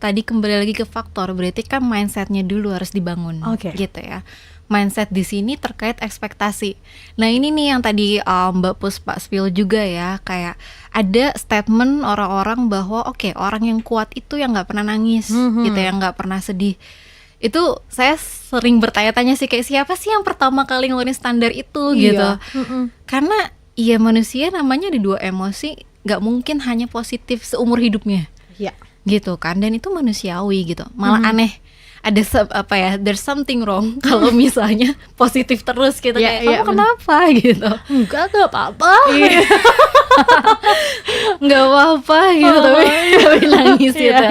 tadi kembali lagi ke faktor, berarti kan mindsetnya dulu harus dibangun, gitu ya. Mindset di sini terkait ekspektasi. Nah ini nih yang tadi Mbak Puspa spill juga ya, kayak ada statement orang-orang bahwa orang yang kuat itu yang nggak pernah nangis, gitu ya, nggak pernah sedih. Itu saya sering bertanya-tanya sih, kayak siapa sih yang pertama kali ngeluarin standar itu gitu. Karena ya manusia namanya ada dua emosi, nggak mungkin hanya positif seumur hidupnya, gitu kan. Dan itu manusiawi gitu. Malah aneh, ada there's something wrong kalau misalnya positif terus gitu, kayak kamu kenapa gitu. Enggak apa-apa. Nggak apa-apa gitu, tapi nangis gitu.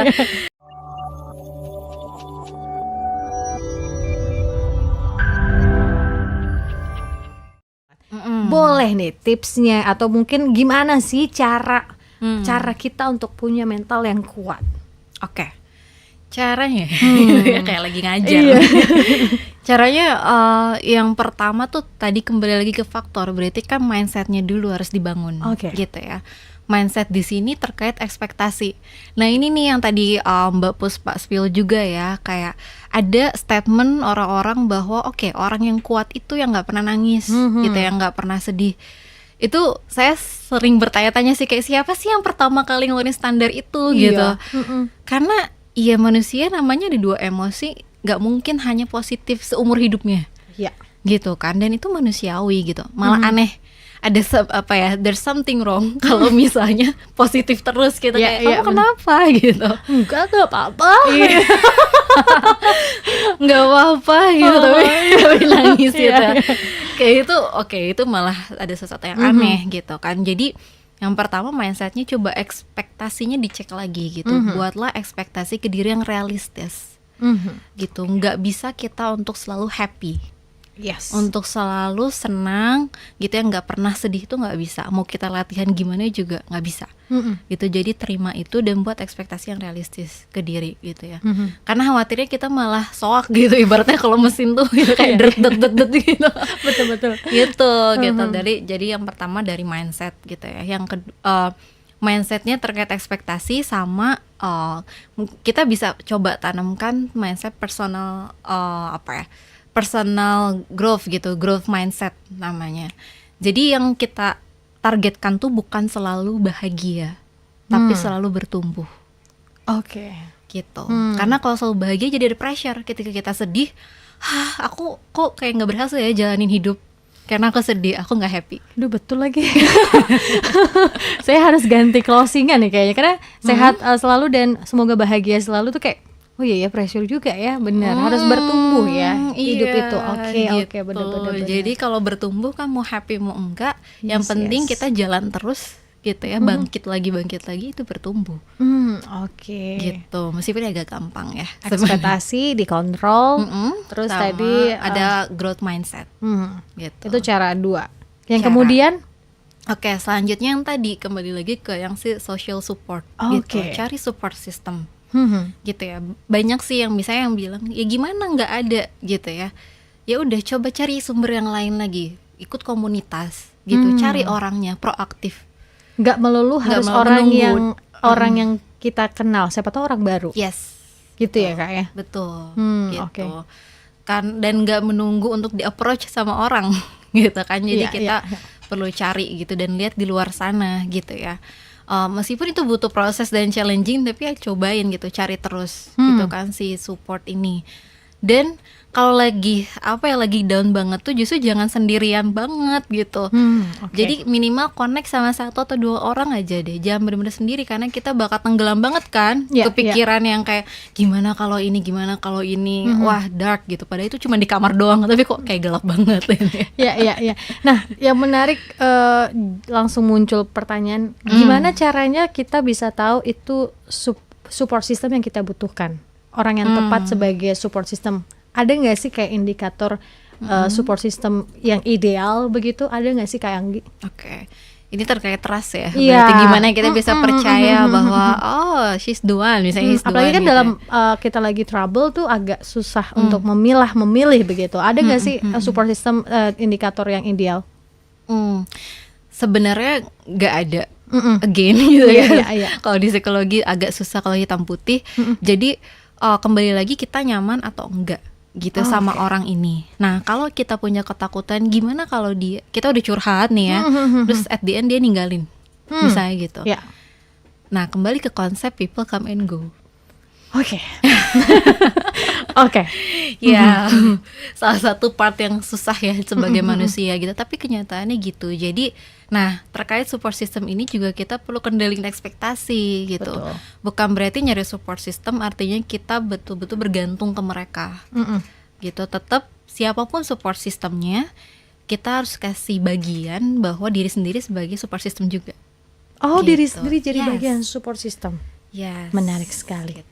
Boleh nih tipsnya, atau mungkin gimana sih cara kita untuk punya mental yang kuat? Caranya kayak lagi ngajar. Caranya yang pertama tuh tadi kembali lagi ke faktor, berarti kan mindsetnya dulu harus dibangun, gitu ya. Mindset di sini terkait ekspektasi. Nah ini nih yang tadi Mbak Puspa spill juga ya, kayak ada statement orang-orang bahwa orang yang kuat itu yang nggak pernah nangis, gitu ya, nggak pernah sedih. Itu saya sering bertanya-tanya sih, kayak siapa sih yang pertama kali ngeluarin standar itu gitu. Karena ya manusia namanya ada dua emosi, nggak mungkin hanya positif seumur hidupnya, gitu kan. Dan itu manusiawi gitu. Malah aneh, ada there's something wrong kalau misalnya positif terus gitu, kayak kamu kenapa gitu. Enggak apa-apa. Nggak apa-apa gitu, tapi nangis gitu. Kayak itu itu malah ada sesuatu yang aneh gitu kan. Jadi yang pertama mindsetnya, coba ekspektasinya dicek lagi gitu. Buatlah ekspektasi ke diri yang realistis, gitu. Nggak bisa kita untuk selalu happy, untuk selalu senang gitu ya, nggak pernah sedih itu nggak bisa. Mau kita latihan gimana juga nggak bisa, gitu. Jadi terima itu dan buat ekspektasi yang realistis ke diri gitu ya. Karena khawatirnya kita malah soak gitu, ibaratnya kalau mesin tuh gitu, kayak deret gitu. Betul gitu. Jadi yang pertama dari mindset gitu ya. Yang kedua, mindsetnya terkait ekspektasi, sama kita bisa coba tanamkan mindset personal personal growth gitu, growth mindset namanya. Jadi yang kita targetkan tuh bukan selalu bahagia, tapi selalu bertumbuh. Gitu. Karena kalau selalu bahagia jadi ada pressure. Ketika kita sedih, aku kok kayak nggak berhasil ya jalanin hidup, karena aku sedih, aku nggak happy. Aduh, betul lagi. Saya harus ganti closingan nih kayaknya, karena sehat selalu dan semoga bahagia selalu tuh kayak oh iya ya, pressure juga ya, benar. Harus bertumbuh ya hidup itu. Oke, benar. Jadi kalau bertumbuh kan mau happy mau enggak, yang penting kita jalan terus gitu ya, bangkit lagi itu bertumbuh. Gitu. Meskipun agak gampang ya. Ekspektasi dikontrol, terus sama tadi ada growth mindset. Gitu. Itu cara 2. Yang kemudian selanjutnya yang tadi kembali lagi ke yang si social support gitu. Cari support system. Gitu ya. Banyak sih yang misalnya yang bilang ya gimana nggak ada gitu ya. Ya udah, coba cari sumber yang lain lagi, ikut komunitas gitu, cari orangnya, proaktif. Nggak melulu harus orang yang kita kenal, siapa tahu orang baru. Gitu ya Kak ya. Betul. Gitu. Kan, dan nggak menunggu untuk di approach sama orang gitu kan. Jadi kita perlu cari gitu dan lihat di luar sana gitu ya. Meskipun itu butuh proses dan challenging, tapi ya cobain gitu, cari terus gitu kan si support ini. Dan kalau lagi down banget tuh justru jangan sendirian banget gitu. Jadi minimal connect sama 1 atau 2 orang aja deh, jangan benar-benar sendiri, karena kita bakal tenggelam banget kan kepikiran yang kayak gimana kalau ini, wah dark gitu, padahal itu cuma di kamar doang tapi kok kayak gelap banget. Iya. Nah, yang menarik, langsung muncul pertanyaan, gimana caranya kita bisa tahu itu support system yang kita butuhkan, orang yang tepat sebagai support system? Ada nggak sih kayak indikator support system yang ideal begitu? Ada nggak sih Kak Anggi? Ini terkait trust ya. Berarti gimana kita bisa percaya bahwa she's the one, misalnya he's the one. Apalagi kan gitu. dalam kita lagi trouble tuh agak susah untuk memilih begitu. Ada nggak sih support system indikator yang ideal? Sebenarnya nggak ada again gitu ya. Iya. Kalau di psikologi agak susah kalau hitam putih. Jadi kembali lagi kita nyaman atau enggak gitu sama orang ini. Nah, kalau kita punya ketakutan, gimana kalau kita udah curhat nih ya, terus at the end dia ninggalin, misalnya gitu. Yeah. Nah, kembali ke konsep people come and go. Oke. Ya, salah satu part yang susah ya sebagai manusia gitu. Tapi kenyataannya gitu. Jadi, nah terkait support system ini juga kita perlu kendaliin ekspektasi gitu. Betul. Bukan berarti nyari support system artinya kita betul-betul bergantung ke mereka. Gitu. Tetap siapapun support systemnya, kita harus kasih bagian bahwa diri sendiri sebagai support system juga. Oh, gitu. diri sendiri jadi bagian support system. Yes. Menarik sekali. Gitu.